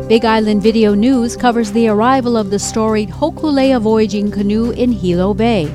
Big Island Video News covers the arrival of the storied Hōkūleʻa voyaging canoe in Hilo Bay,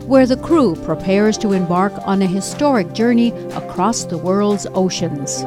where the crew prepares to embark on a historic journey across the world's oceans.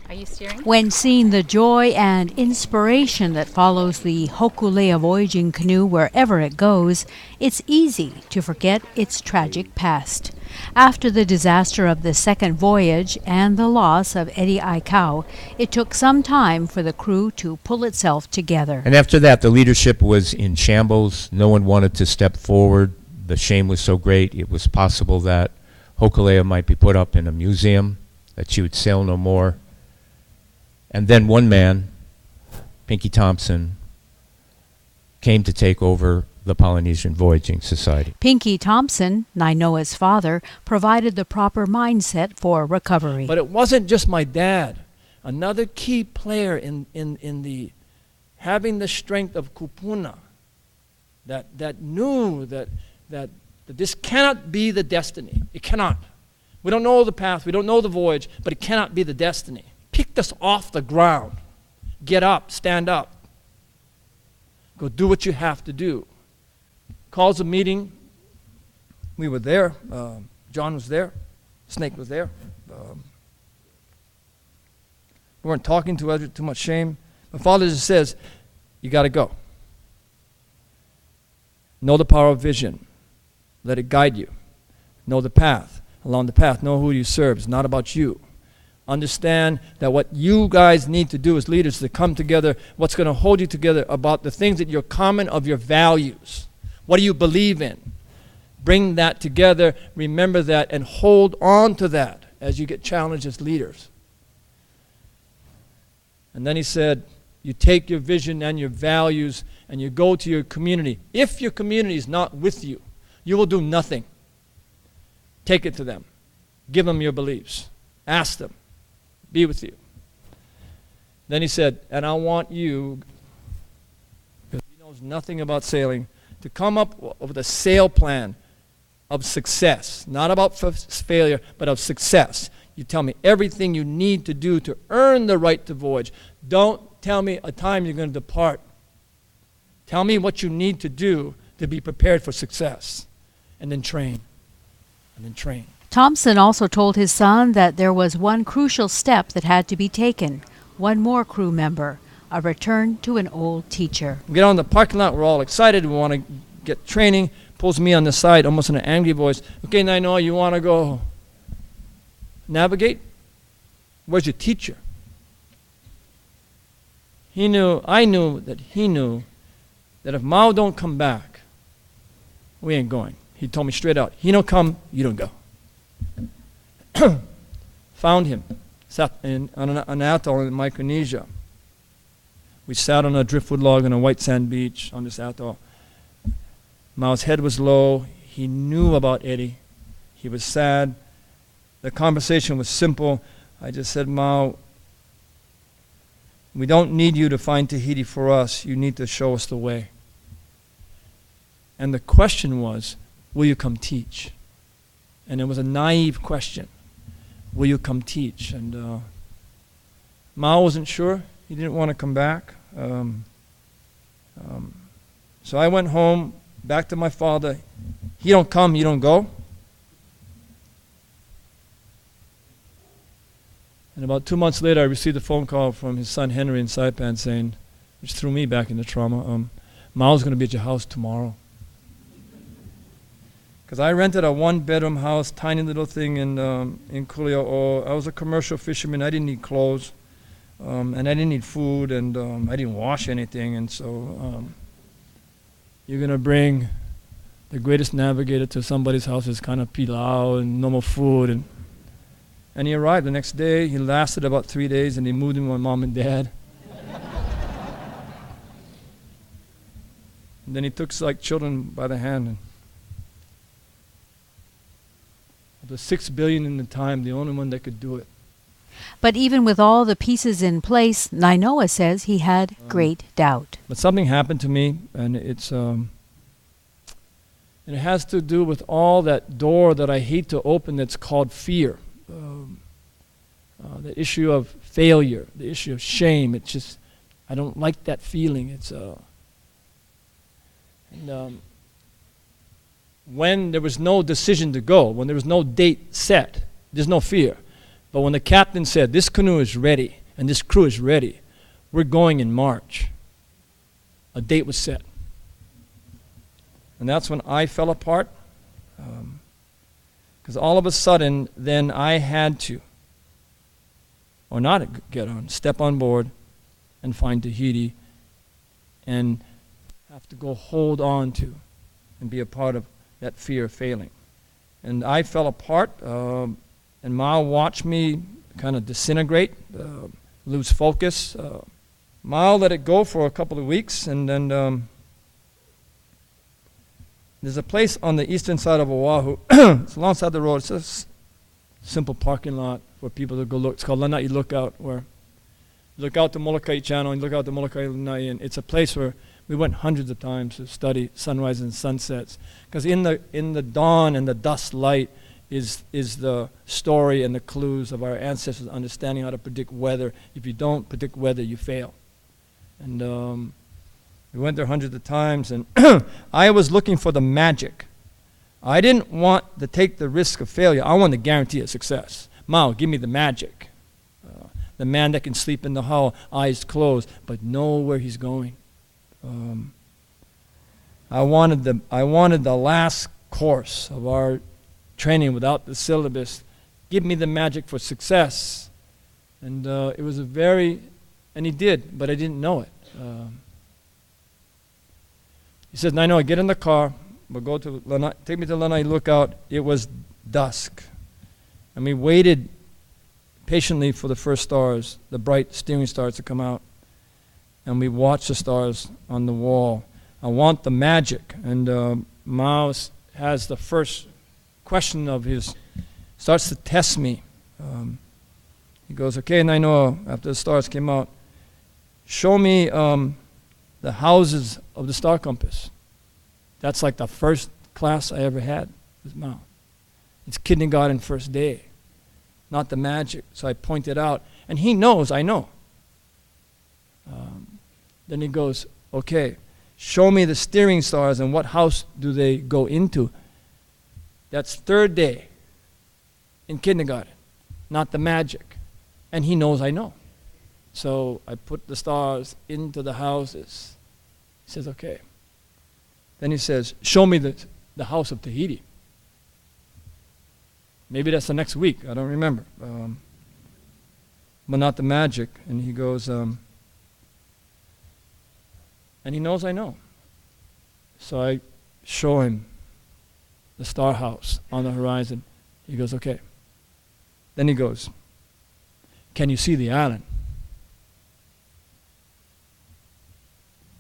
Are you steering? When seeing the joy and inspiration that follows the Hōkūleʻa voyaging canoe wherever it goes, it's easy to forget its tragic past. After the disaster of the second voyage and the loss of Eddie Aikau, it took some time for the crew to pull itself together. And after that, the leadership was in shambles. No one wanted to step forward. The shame was so great, it was possible that Hōkūleʻa might be put up in a museum, that she would sail no more. And then one man, Pinky Thompson, came to take over the Polynesian Voyaging Society. Pinky Thompson, Nainoa's father, provided the proper mindset for recovery. But it wasn't just my dad. Another key player in the having the strength of kupuna, that knew that this cannot be the destiny. It cannot. We don't know the path, we don't know the voyage, but it cannot be the destiny. Picked us off the ground. Get up, stand up. Go do what you have to do. Calls a meeting. We were there. John was there. Snake was there. We weren't talking to others, too much shame. My father just says, you got to go. Know the power of vision. Let it guide you. Know the path. Along the path, know who you serve. It's not about you. Understand that what you guys need to do as leaders is to come together, what's going to hold you together about the things that you're common of your values. What do you believe in? Bring that together, remember that, and hold on to that as you get challenged as leaders. And then he said, you take your vision and your values and you go to your community. If your community is not with you, you will do nothing. Take it to them. Give them your beliefs. Ask them. Be with you. Then he said, and I want you, because he knows nothing about sailing, to come up with a sail plan of success. Not about failure, but of success. You tell me everything you need to do to earn the right to voyage. Don't tell me a time you're going to depart. Tell me what you need to do to be prepared for success. And then train. And then train. Thompson also told his son that there was one crucial step that had to be taken. One more crew member, a return to an old teacher. We get on the parking lot, we're all excited, we want to get training. Pulls me on the side, almost in an angry voice. Okay, Nainoa, you want to go navigate? Where's your teacher? I knew that he knew that if Mao don't come back, we ain't going. He told me straight out, he don't come, you don't go. Found him, sat on an atoll in Micronesia. We sat on a driftwood log on a white sand beach on this atoll. Mao's head was low. He knew about Eddie. He was sad. The conversation was simple. I just said, Mao, we don't need you to find Tahiti for us. You need to show us the way. And the question was, will you come teach? And it was a naive question. Will you come teach? And Mao wasn't sure. He didn't want to come back. So I went home, back to my father. He don't come, you don't go. And about 2 months later, I received a phone call from his son Henry in Saipan saying, which threw me back into trauma, Mao's going to be at your house tomorrow. Because I rented a one-bedroom house, tiny little thing in Kulia'o. I was a commercial fisherman. I didn't need clothes, and I didn't need food, and I didn't wash anything. And so you're going to bring the greatest navigator to somebody's house is kind of pilau and normal food. And he arrived the next day. He lasted about 3 days, and he moved in with my mom and dad. And then he took us like children by the hand. And of the 6 billion in the time, the only one that could do it. But even with all the pieces in place, Nainoa says he had great doubt. But something happened to me, and And it has to do with all that door that I hate to open that's called fear. The issue of failure, the issue of shame. It's just, I don't like that feeling. When there was no decision to go, when there was no date set, there's no fear. But when the captain said, this canoe is ready and this crew is ready, we're going in March, a date was set. And that's when I fell apart. Because all of a sudden, then I had to, or not get on, step on board and find Tahiti and have to go hold on to and be a part of that fear of failing. And I fell apart, and Mao watched me kind of disintegrate, lose focus. Mao let it go for a couple of weeks, and then there's a place on the eastern side of Oahu. It's alongside the road. It's a simple parking lot for people to go look. It's called Lanai Lookout, where you look out the Molokai Channel and you look out the Molokai Lanai, and it's a place where we went hundreds of times to study sunrises and sunsets. Because in the dawn and the dusk light is the story and the clues of our ancestors understanding how to predict weather. If you don't predict weather, you fail. And we went there hundreds of times, and I was looking for the magic. I didn't want to take the risk of failure. I wanted to guarantee a success. Mao, give me the magic. The man that can sleep in the hull, eyes closed, but know where he's going. I wanted the last course of our training without the syllabus. Give me the magic for success. And it was and he did, but I didn't know it. He said, Nainoa, get in the car. We'll go to Lanai, take me to Lanai Lookout. It was dusk. And we waited patiently for the first stars, the bright steering stars to come out. And we watched the stars on the wall. I want the magic. And Mao has the first question of his, starts to test me. He goes, okay, Nainoa, after the stars came out, show me the houses of the star compass. That's like the first class I ever had with Mao. It's kindergarten first day, not the magic. So I pointed out, and he knows I know. Then he goes, okay, show me the steering stars and what house do they go into. That's third day in kindergarten, not the magic. And he knows I know. So I put the stars into the houses. He says, okay. Then he says, show me the house of Tahiti. Maybe that's the next week. I don't remember. But not the magic. And he goes, and he knows I know. So I show him the star house on the horizon. He goes, okay. Then he goes, can you see the island?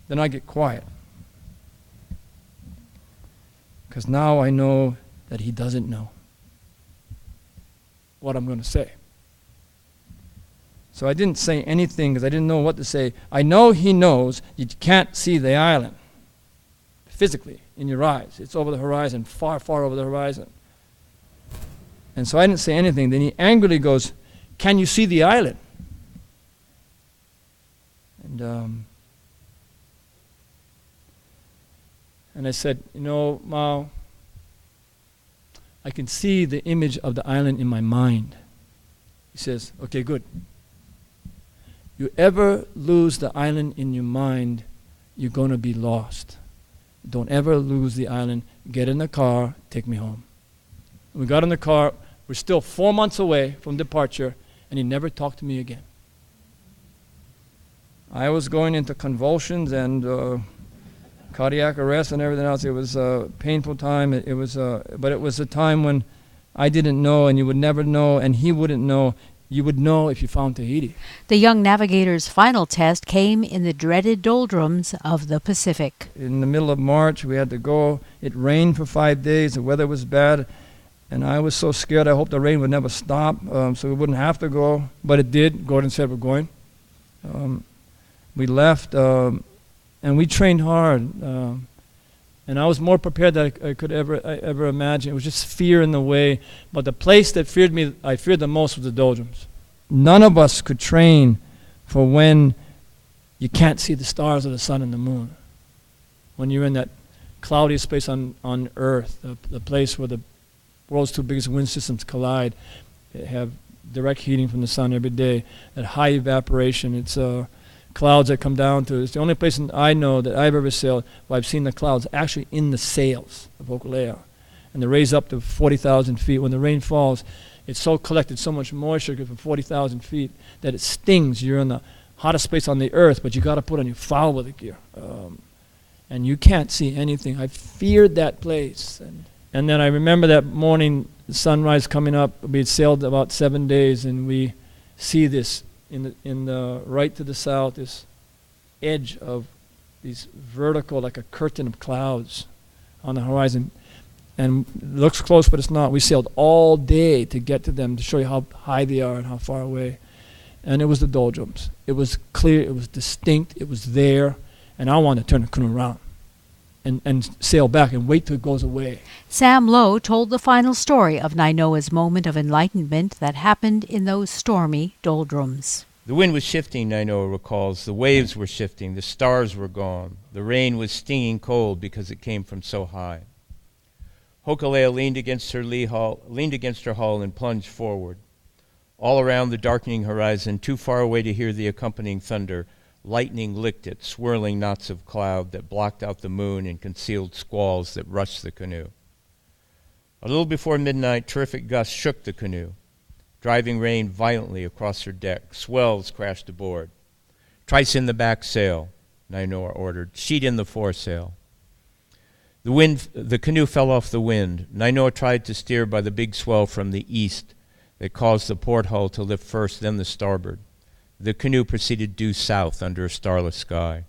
Then I get quiet. Because now I know that he doesn't know what I'm going to say. So I didn't say anything because I didn't know what to say. I know he knows you can't see the island physically in your eyes. It's over the horizon, far, far over the horizon. And so I didn't say anything. Then he angrily goes, can you see the island? And I said, you know, Mao, I can see the image of the island in my mind. He says, okay, good. You ever lose the island in your mind, you're going to be lost. Don't ever lose the island. Get in the car, take me home. We got in the car. We're still 4 months away from departure, and he never talked to me again. I was going into convulsions and cardiac arrest and everything else. It was a painful time. But it was a time when I didn't know, and you would never know, and he wouldn't know. You would know if you found Tahiti. The young navigator's final test came in the dreaded doldrums of the Pacific. In the middle of March, we had to go. It rained for 5 days. The weather was bad, and I was so scared. I hoped the rain would never stop, so we wouldn't have to go. But it did. Gordon said we're going. We left, and we trained hard. And I was more prepared than I could ever imagine. It was just fear in the way. But the place that I feared the most was the doldrums. None of us could train for when you can't see the stars or the sun and the moon. When you're in that cloudiest space on Earth, the place where the world's two biggest wind systems collide, they have direct heating from the sun every day, that high evaporation. It's clouds that come down to. It's the only place I know that I've ever sailed where I've seen the clouds actually in the sails of Hōkūleʻa. And they raise up to 40,000 feet. When the rain falls, it's so collected, so much moisture from 40,000 feet that it stings. You're in the hottest place on the earth, but you got to put on your foul weather gear. And you can't see anything. I feared that place. And then I remember that morning, the sunrise coming up. We had sailed about 7 days, and we see this in the right to the south, this edge of these vertical, like a curtain of clouds on the horizon. And it looks close, but it's not. We sailed all day to get to them, to show you how high they are and how far away. And it was the doldrums. It was clear, it was distinct, it was there, and I wanted to turn the canoe around and sail back and wait till it goes away. Sam Lowe told the final story of Nainoa's moment of enlightenment that happened in those stormy doldrums. The wind was shifting, Nainoa recalls. The waves were shifting. The stars were gone. The rain was stinging cold because it came from so high. Hōkūleʻa leaned against her hull and plunged forward. All around the darkening horizon, too far away to hear the accompanying thunder, lightning licked at swirling knots of cloud that blocked out the moon and concealed squalls that rushed the canoe. A little before midnight, terrific gusts shook the canoe, driving rain violently across her deck. Swells crashed aboard. "Trice in the back sail," Nainoa ordered. "Sheet in the foresail." The canoe fell off the wind. Nainoa tried to steer by the big swell from the east that caused the port hull to lift first, then the starboard. The canoe proceeded due south under a starless sky.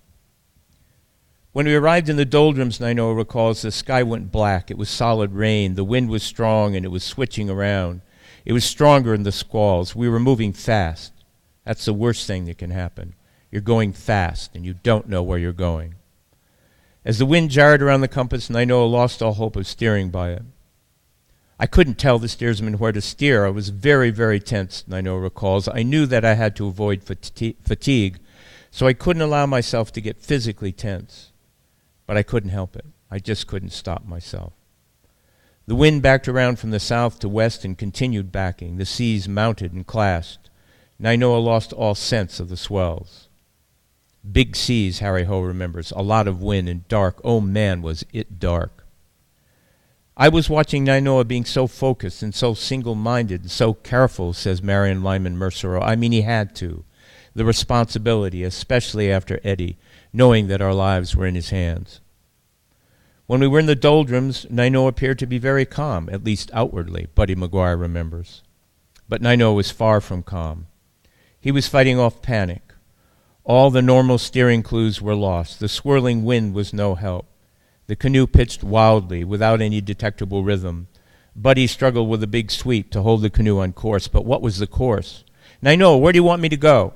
When we arrived in the doldrums, Nainoa recalls, the sky went black. It was solid rain. The wind was strong, and it was switching around. It was stronger in the squalls. We were moving fast. That's the worst thing that can happen. You're going fast, and you don't know where you're going. As the wind jarred around the compass, Nainoa lost all hope of steering by it. I couldn't tell the steersman where to steer. I was very, very tense, Nainoa recalls. I knew that I had to avoid fatigue, so I couldn't allow myself to get physically tense. But I couldn't help it. I just couldn't stop myself. The wind backed around from the south to west and continued backing. The seas mounted and clashed. Nainoa lost all sense of the swells. Big seas, Harry Ho remembers. A lot of wind and dark. Oh man, was it dark. I was watching Nainoa being so focused and so single-minded and so careful, says Marion Lyman Mercero. I mean, he had to. The responsibility, especially after Eddie, knowing that our lives were in his hands. When we were in the doldrums, Nainoa appeared to be very calm, at least outwardly, Buddy McGuire remembers. But Nainoa was far from calm. He was fighting off panic. All the normal steering clues were lost. The swirling wind was no help. The canoe pitched wildly, without any detectable rhythm. Buddy struggled with a big sweep to hold the canoe on course. But what was the course? "Nainoa, where do you want me to go?"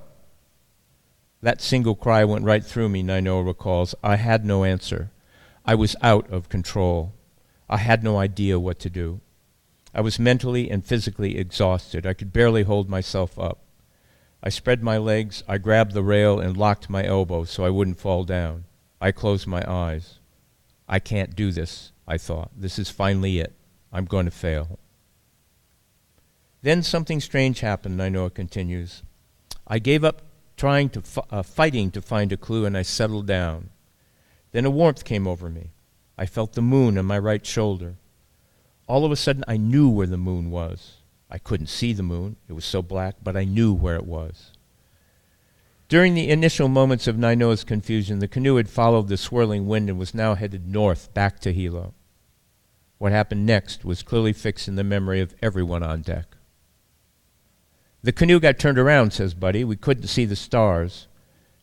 That single cry went right through me, Nainoa recalls. I had no answer. I was out of control. I had no idea what to do. I was mentally and physically exhausted. I could barely hold myself up. I spread my legs, I grabbed the rail and locked my elbow so I wouldn't fall down. I closed my eyes. I can't do this, I thought. This is finally it. I'm going to fail. Then something strange happened, Nainoa continues. I gave up fighting to find a clue, and I settled down. Then a warmth came over me. I felt the moon on my right shoulder. All of a sudden, I knew where the moon was. I couldn't see the moon. It was so black, but I knew where it was. During the initial moments of Nainoa's confusion, the canoe had followed the swirling wind and was now headed north, back to Hilo. What happened next was clearly fixed in the memory of everyone on deck. The canoe got turned around, says Buddy. We couldn't see the stars.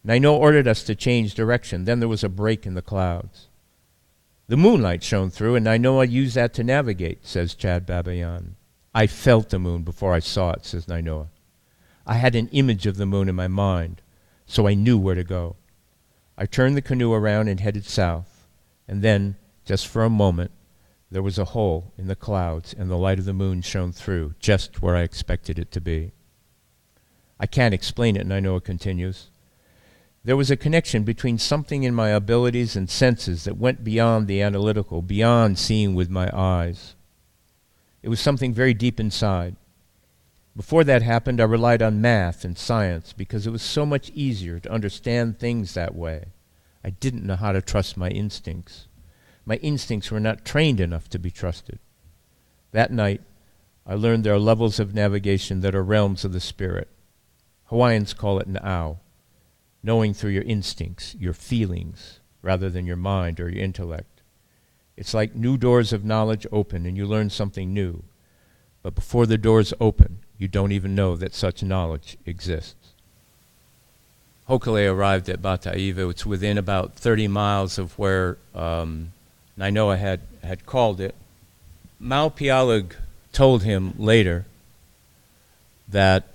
Nainoa ordered us to change direction. Then there was a break in the clouds. The moonlight shone through, and Nainoa used that to navigate, says Chad Babayan. I felt the moon before I saw it, says Nainoa. I had an image of the moon in my mind, so I knew where to go. I turned the canoe around and headed south, and then Just for a moment, there was a hole in the clouds and the light of the moon shone through, just where I expected it to be. I can't explain it, Nainoa continues. There was a connection between something in my abilities and senses that went beyond the analytical, beyond seeing with my eyes. It was something very deep inside. Before that happened, I relied on math and science because it was so much easier to understand things that way. I didn't know how to trust my instincts. My instincts were not trained enough to be trusted. That night, I learned there are levels of navigation that are realms of the spirit. Hawaiians call it na'au, knowing through your instincts, your feelings, rather than your mind or your intellect. It's like new doors of knowledge open and you learn something new. But before the doors open, you don't even know that such knowledge exists. Hōkūleʻa arrived at Bataiva. It's within about 30 miles of where Nainoa had called it. Maupialag told him later that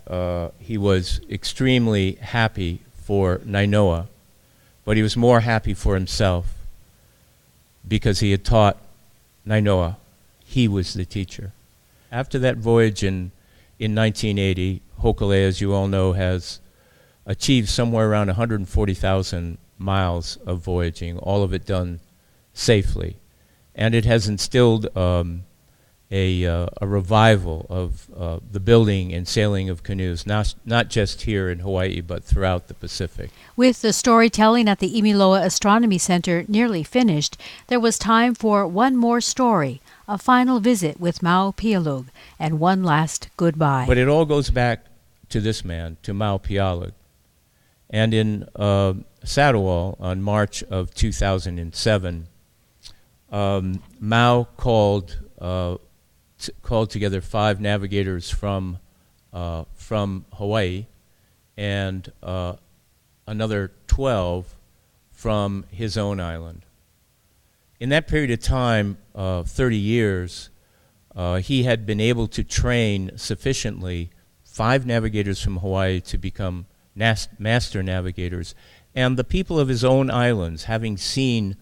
he was extremely happy for Nainoa, but he was more happy for himself because he had taught Nainoa. He was the teacher. After that voyage in 1980, Hōkūleʻa, as you all know, has achieved somewhere around 140,000 miles of voyaging, all of it done safely. And it has instilled a revival of the building and sailing of canoes, not just here in Hawaii, but throughout the Pacific. With the storytelling at the Imiloa Astronomy Center nearly finished, there was time for one more story, a final visit with Maupialag, and one last goodbye. But it all goes back to this man, to Maupialag. And in Satawal, on March of 2007, Mau called together 5 navigators from Hawaii and another 12 from his own island. In that period of time, 30 years, he had been able to train sufficiently 5 navigators from Hawaii to become master navigators. And the people of his own islands, having seen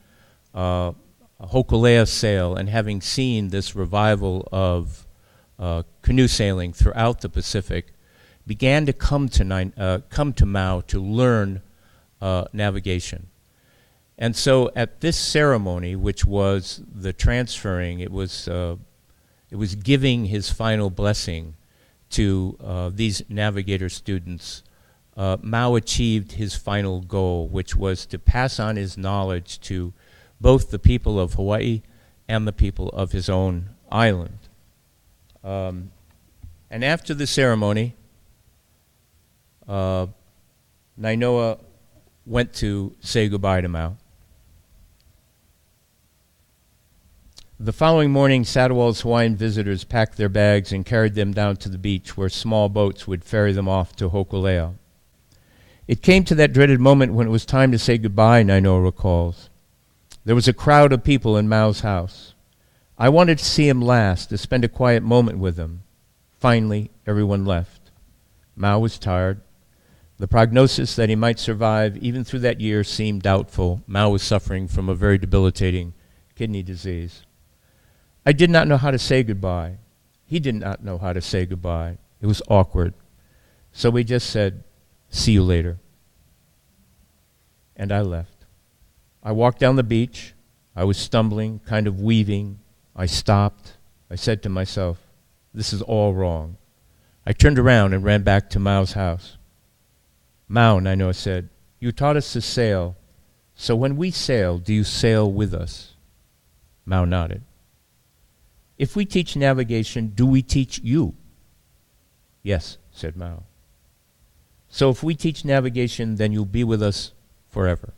Hōkūleʻa sail and having seen this revival of canoe sailing throughout the Pacific, began to come to Mau to learn navigation. And so at this ceremony, which was the transferring, it was giving his final blessing to these navigator students. Mau achieved his final goal, which was to pass on his knowledge to both the people of Hawaii and the people of his own island. And after the ceremony, Nainoa went to say goodbye to Mau. The following morning, Satawal's Hawaiian visitors packed their bags and carried them down to the beach where small boats would ferry them off to Hōkūleʻa. It came to that dreaded moment when it was time to say goodbye, Nainoa recalls. There was a crowd of people in Mau's house. I wanted to see him last, to spend a quiet moment with him. Finally, everyone left. Mau was tired. The prognosis that he might survive even through that year seemed doubtful. Mau was suffering from a very debilitating kidney disease. I did not know how to say goodbye. He did not know how to say goodbye. It was awkward. So we just said, "See you later." And I left. I walked down the beach. I was stumbling, kind of weaving. I stopped. I said to myself, this is all wrong. I turned around and ran back to Mau's house. "Mau," Nainoa said, "you taught us to sail. So when we sail, do you sail with us?" Mau nodded. "If we teach navigation, do we teach you?" "Yes," said Mau. "So if we teach navigation, then you'll be with us forever."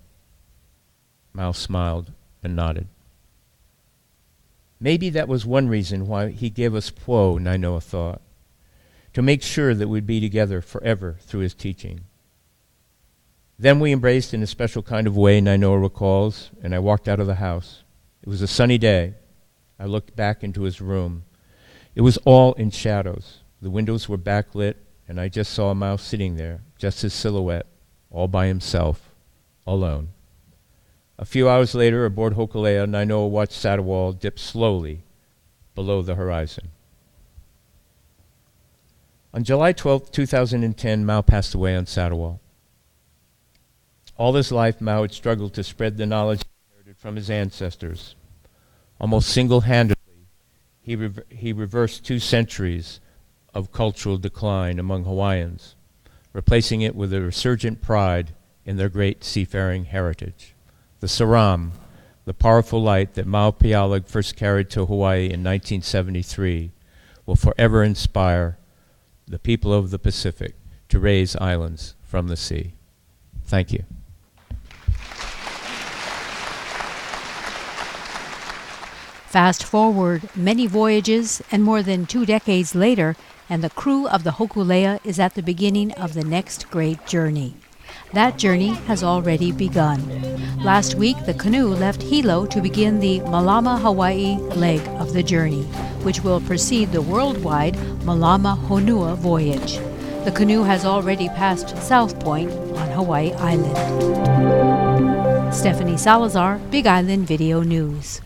Mau smiled and nodded. Maybe that was one reason why he gave us po, Nainoa thought, to make sure that we'd be together forever through his teaching. Then we embraced in a special kind of way, Nainoa recalls, and I walked out of the house. It was a sunny day. I looked back into his room. It was all in shadows. The windows were backlit, and I just saw Mau sitting there, just his silhouette, all by himself, alone. A few hours later, aboard Hōkūleʻa, Nainoa watched Satawal dip slowly below the horizon. On July 12, 2010, Mao passed away on Satawal. All his life, Mao had struggled to spread the knowledge inherited from his ancestors. Almost single-handedly, he reversed 2 centuries of cultural decline among Hawaiians, replacing it with a resurgent pride in their great seafaring heritage. The Saram, the powerful light that Maupealag first carried to Hawaii in 1973, will forever inspire the people of the Pacific to raise islands from the sea. Thank you. Fast forward many voyages and more than 2 decades later, and the crew of the Hōkūleʻa is at the beginning of the next great journey. That journey has already begun. Last week, the canoe left Hilo to begin the Malama Hawaii leg of the journey, which will precede the worldwide Malama Honua voyage. The canoe has already passed South Point on Hawaii Island. Stephanie Salazar, Big Island Video News.